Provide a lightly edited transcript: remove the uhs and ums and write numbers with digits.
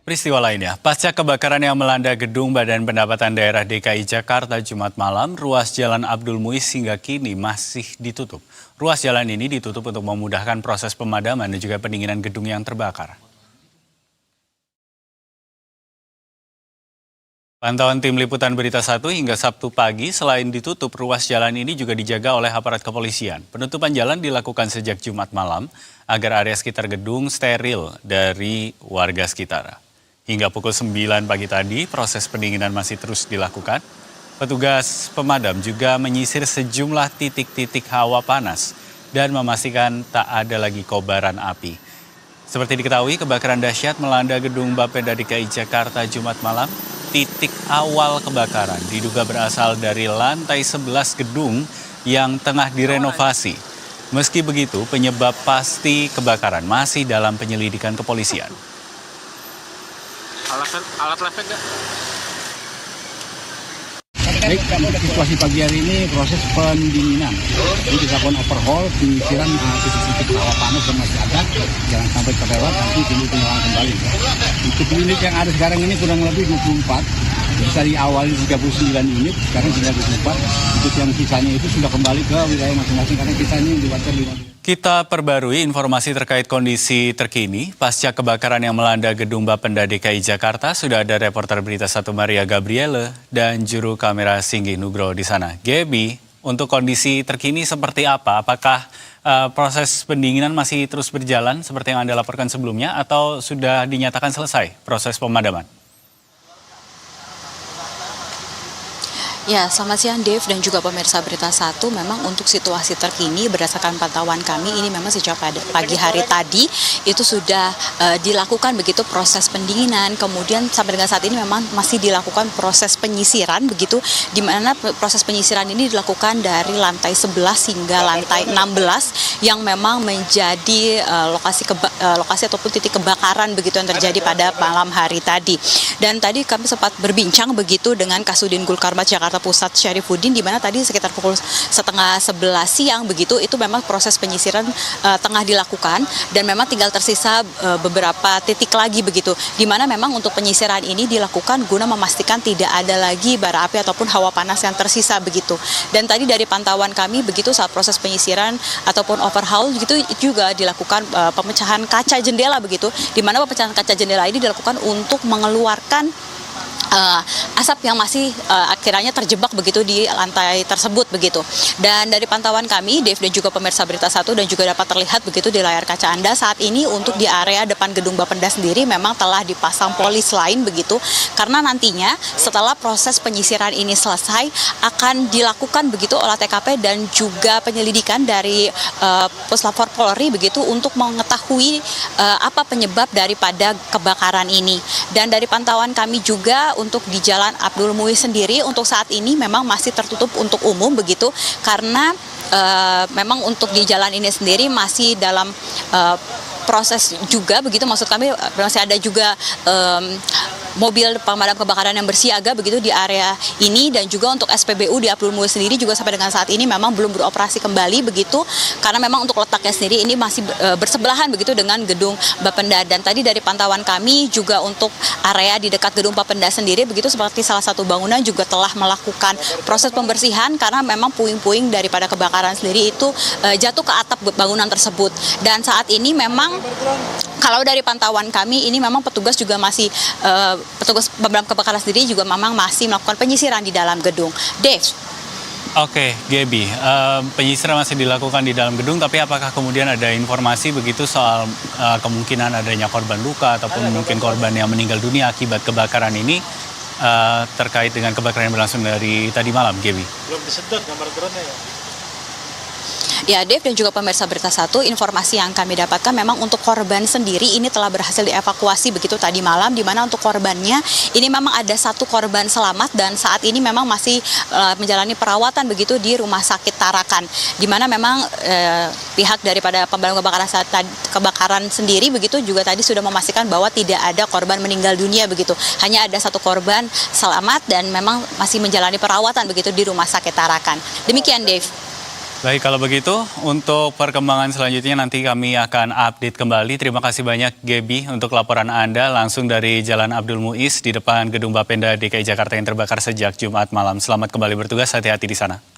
Peristiwa lainnya, pasca kebakaran yang melanda gedung Badan Pendapatan Daerah DKI Jakarta Jumat malam, ruas Jalan Abdul Muiz hingga kini masih ditutup. Ruas jalan ini ditutup untuk memudahkan proses pemadaman dan juga pendinginan gedung yang terbakar. Pantauan tim liputan Berita 1 hingga Sabtu pagi, selain ditutup, ruas jalan ini juga dijaga oleh aparat kepolisian. Penutupan jalan dilakukan sejak Jumat malam agar area sekitar gedung steril dari warga sekitar. Hingga pukul 9 pagi tadi, proses pendinginan masih terus dilakukan. Petugas pemadam juga menyisir sejumlah titik-titik hawa panas dan memastikan tak ada lagi kobaran api. Seperti diketahui, kebakaran dahsyat melanda gedung Bapeda DKI Jakarta Jumat malam. Titik awal kebakaran diduga berasal dari lantai 11 gedung yang tengah direnovasi. Meski begitu, penyebab pasti kebakaran masih dalam penyelidikan kepolisian. Alat lefek nggak? Baik, situasi pagi hari ini proses pendinginan. Jadi dilakukan overhaul, penyisiran titik-titik rawa panas yang masih ada, jangan sampai terlewat, nanti timbul penyelamatan kembali. Untuk unit yang ada sekarang ini kurang lebih 24, dari awal 39 unit, sekarang tinggal 24. Untuk yang sisanya itu sudah kembali ke wilayah masing-masing, karena sisanya diwajar 5. Kita perbarui informasi terkait kondisi terkini. Pasca kebakaran yang melanda gedung Bapenda DKI Jakarta, sudah ada reporter Berita 1 Maria Gabriele dan juru kamera Singgi Nugro di sana. Gaby, untuk kondisi terkini seperti apa? Apakah proses pendinginan masih terus berjalan seperti yang Anda laporkan sebelumnya atau sudah dinyatakan selesai proses pemadaman? Ya, selamat siang Dev dan juga pemirsa Berita 1. Memang untuk situasi terkini berdasarkan pantauan kami ini memang sejak pagi hari tadi itu sudah dilakukan begitu proses pendinginan. Kemudian sampai dengan saat ini memang masih dilakukan proses penyisiran begitu, di mana proses penyisiran ini dilakukan dari lantai 11 hingga lantai 16 yang memang menjadi lokasi ataupun titik kebakaran begitu yang terjadi pada malam hari tadi. Dan tadi kami sempat berbincang begitu dengan Kasudin Gulkarmat Jakarta Pusat Syarifuddin, di mana tadi sekitar pukul 10:30 siang begitu itu memang proses penyisiran tengah dilakukan dan memang tinggal tersisa beberapa titik lagi begitu, di mana memang untuk penyisiran ini dilakukan guna memastikan tidak ada lagi bara api ataupun hawa panas yang tersisa begitu. Dan tadi dari pantauan kami begitu saat proses penyisiran ataupun overhaul gitu juga dilakukan pemecahan kaca jendela begitu, di mana pemecahan kaca jendela ini dilakukan untuk mengeluarkan asap yang masih akhirnya terjebak begitu di lantai tersebut begitu. Dan dari pantauan kami, Dev dan juga pemirsa Berita 1 dan juga dapat terlihat begitu di layar kaca Anda saat ini untuk di area depan gedung Bapenda sendiri memang telah dipasang polis lain begitu, karena nantinya setelah proses penyisiran ini selesai akan dilakukan begitu olah TKP dan juga penyelidikan dari Puslapor Polri begitu untuk mengetahui apa penyebab daripada kebakaran ini. Dan dari pantauan kami juga untuk di Jalan Abdul Muiz sendiri untuk saat ini memang masih tertutup untuk umum begitu, karena memang untuk di jalan ini sendiri masih dalam proses juga begitu, maksud kami masih ada juga mobil pemadam kebakaran yang bersiaga begitu di area ini, dan juga untuk SPBU di Abdul Muiz sendiri juga sampai dengan saat ini memang belum beroperasi kembali begitu, karena memang untuk letaknya sendiri ini masih bersebelahan begitu dengan gedung Bapenda. Dan tadi dari pantauan kami juga untuk area di dekat gedung Bapenda sendiri begitu, seperti salah satu bangunan juga telah melakukan proses pembersihan karena memang puing-puing daripada kebakaran sendiri itu jatuh ke atap bangunan tersebut. Dan saat ini memang kalau dari pantauan kami ini memang petugas juga masih petugas pemadam kebakaran sendiri juga memang masih melakukan penyisiran di dalam gedung. Dev. Oke, Gaby, penyisiran masih dilakukan di dalam gedung, tapi apakah kemudian ada informasi begitu soal kemungkinan adanya korban luka ataupun mungkin korban yang meninggal dunia akibat kebakaran ini terkait dengan kebakaran yang berlangsung dari tadi malam, Gaby? Belum disedot gambar drone-nya ya? Ya, Dev dan juga pemirsa Berita 1, informasi yang kami dapatkan memang untuk korban sendiri ini telah berhasil dievakuasi begitu tadi malam, di mana untuk korbannya ini memang ada satu korban selamat dan saat ini memang masih menjalani perawatan begitu di Rumah Sakit Tarakan, di mana memang pihak daripada pemadam kebakaran sendiri begitu juga tadi sudah memastikan bahwa tidak ada korban meninggal dunia begitu, hanya ada satu korban selamat dan memang masih menjalani perawatan begitu di Rumah Sakit Tarakan. Demikian, Dev. Baik, kalau begitu untuk perkembangan selanjutnya nanti kami akan update kembali. Terima kasih banyak Gaby untuk laporan Anda langsung dari Jalan Abdul Muiz di depan Gedung Bapenda DKI Jakarta yang terbakar sejak Jumat malam. Selamat kembali bertugas, hati-hati di sana.